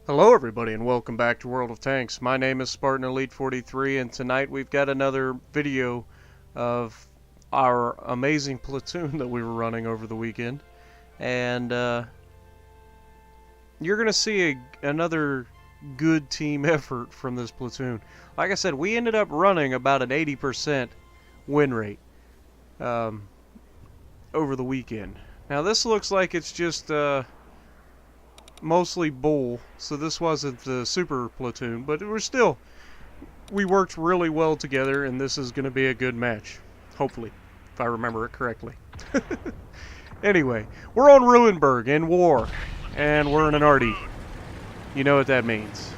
Hello everybody and welcome back to World of Tanks. My name is Spartan Elite 43 and tonight we've got another video of our amazing platoon that we were running over the weekend. And you're going to see another good team effort from this platoon. Like I said, we ended up running about an 80% win rate over the weekend. Now this looks like it's just mostly bull, so this wasn't the super platoon, but we worked really well together, and this is going to be a good match, hopefully, if I remember it correctly. Anyway, we're on Ruinberg in war, and we're in an arty. You know what that means.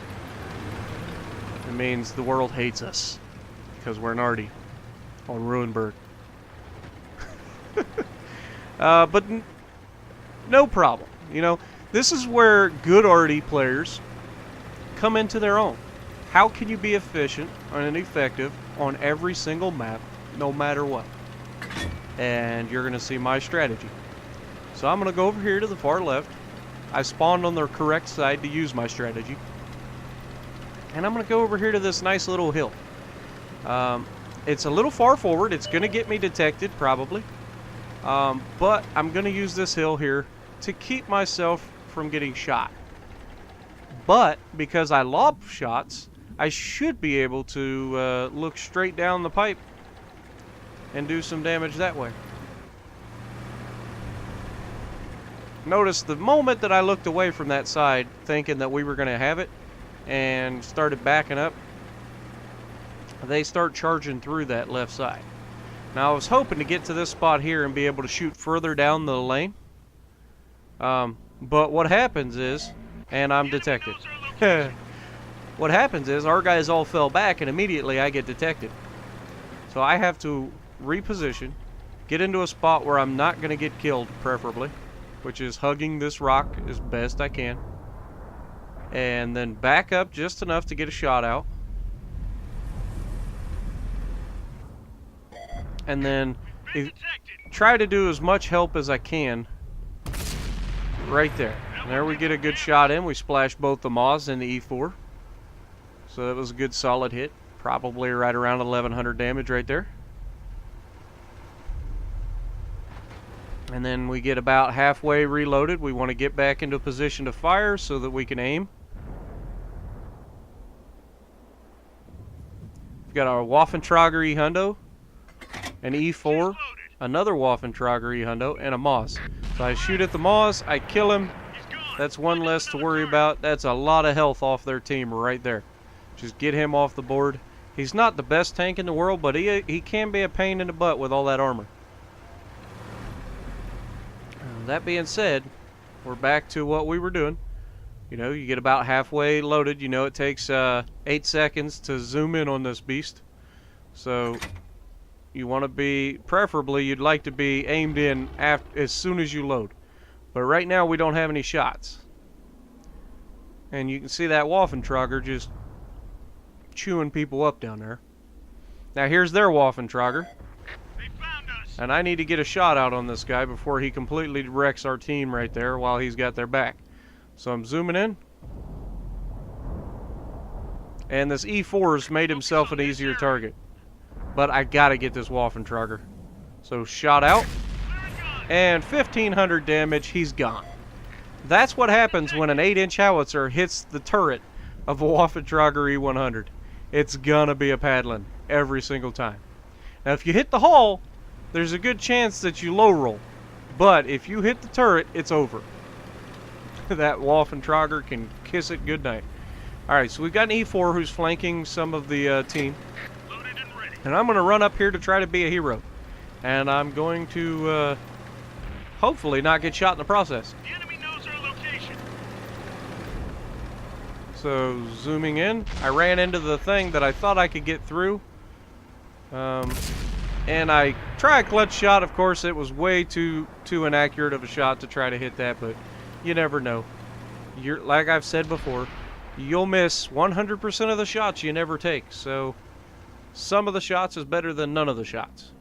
It means the world hates us, because we're an arty on Ruinberg. But no problem, you know. This is where good arty players come into their own. How can you be efficient and effective on every single map, no matter what? And you're going to see my strategy. So I'm going to go over here to the far left. I spawned on the correct side to use my strategy. And I'm going to go over here to this nice little hill. It's a little far forward. It's going to get me detected, probably. But I'm going to use this hill here to keep myself from getting shot. But because I lob shots, I should be able to look straight down the pipe and do some damage that way. Notice the moment that I looked away from that side thinking that we were going to have it and started backing up, they start charging through that left side. Now I was hoping to get to this spot here and be able to shoot further down the lane. But what happens is, and I'm detected. What happens is our guys all fell back and immediately I get detected. So I have to reposition, get into a spot where I'm not going to get killed, preferably, which is hugging this rock as best I can. And then back up just enough to get a shot out. And then try to do as much help as I can. Right there. And there we get a good shot in. We splash both the Maws and the E4. So that was a good solid hit. Probably right around 1100 damage right there. And then we get about halfway reloaded. We want to get back into a position to fire so that we can aim. We've got our Waffentrager E-Hundo, an E4, another Waffentrager E-Hundo, and a Maus. So I shoot at the Maus, I kill him. That's one less to worry about. That's a lot of health off their team right there. Just get him off the board. He's not the best tank in the world, but he can be a pain in the butt with all that armor. That being said, we're back to what we were doing. You know, you get about halfway loaded. You know it takes 8 seconds to zoom in on this beast. So you want to be, preferably you'd like to be aimed in as soon as you load. But right now we don't have any shots. And you can see that Waffentrager just chewing people up down there. Now here's their Waffentrager. And I need to get a shot out on this guy before he completely wrecks our team right there while he's got their back. So I'm zooming in. And this E4's made himself an easier target. But I gotta get this Waffentrager. So shot out. And 1500 damage, he's gone. That's what happens when an 8-inch howitzer hits the turret of a Waffentrager E100. It's gonna be a paddling every single time. Now if you hit the hull, there's a good chance that you low roll. But if you hit the turret, it's over. That Waffentrager can kiss it goodnight. Alright, so we've got an E4 who's flanking some of the team. And I'm going to run up here to try to be a hero. And I'm going to hopefully not get shot in the process. The enemy knows our location. So zooming in, I ran into the thing that I thought I could get through. And I tried a clutch shot. Of course, it was way too inaccurate of a shot to try to hit that, but you never know. Like I've said before, you'll miss 100% of the shots you never take. So some of the shots is better than none of the shots.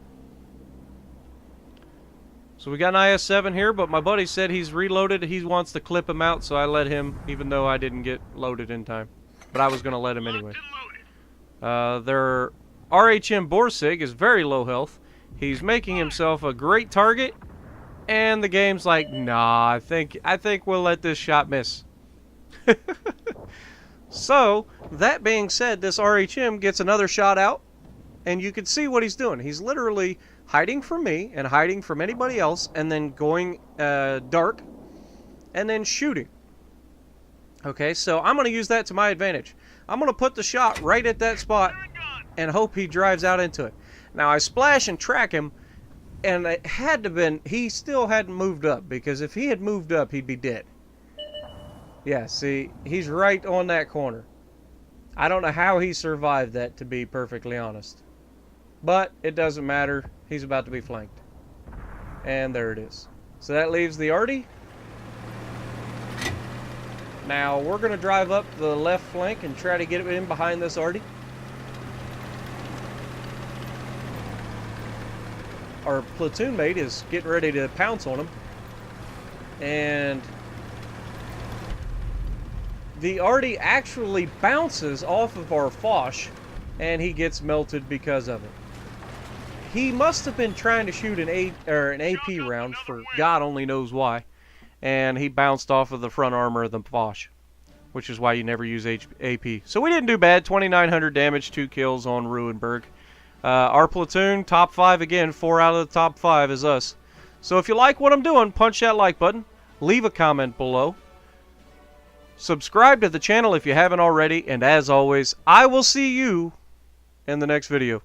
So we got an IS-7 here, but my buddy said he's reloaded. He wants to clip him out, so I let him, even though I didn't get loaded in time. But I was going to let him anyway. Their RHM Borsig is very low health. He's making himself a great target, and the game's like, nah, I think we'll let this shot miss. So, that being said, this RHM gets another shot out, and you can see what he's doing. He's literally hiding from me and hiding from anybody else, and then going dark, and then shooting. Okay, so I'm going to use that to my advantage. I'm going to put the shot right at that spot and hope he drives out into it. Now, I splash and track him, and it had to been, he still hadn't moved up, because if he had moved up, he'd be dead. Yeah, see, he's right on that corner. I don't know how he survived that, to be perfectly honest. But it doesn't matter. He's about to be flanked. And there it is. So that leaves the Arty. Now, we're going to drive up the left flank and try to get in behind this Arty. Our platoon mate is getting ready to pounce on him. And the Arty actually bounces off of our Foch, and he gets melted because of it. He must have been trying to shoot an AP round for God only knows why, and he bounced off of the front armor of the Foch, which is why you never use AP. So we didn't do bad. 2,900 damage, 2 kills on Ruinberg. Our platoon, top 5 again. 4 out of the top 5 is us. So if you like what I'm doing, punch that like button. Leave a comment below. Subscribe to the channel if you haven't already. And as always, I will see you in the next video.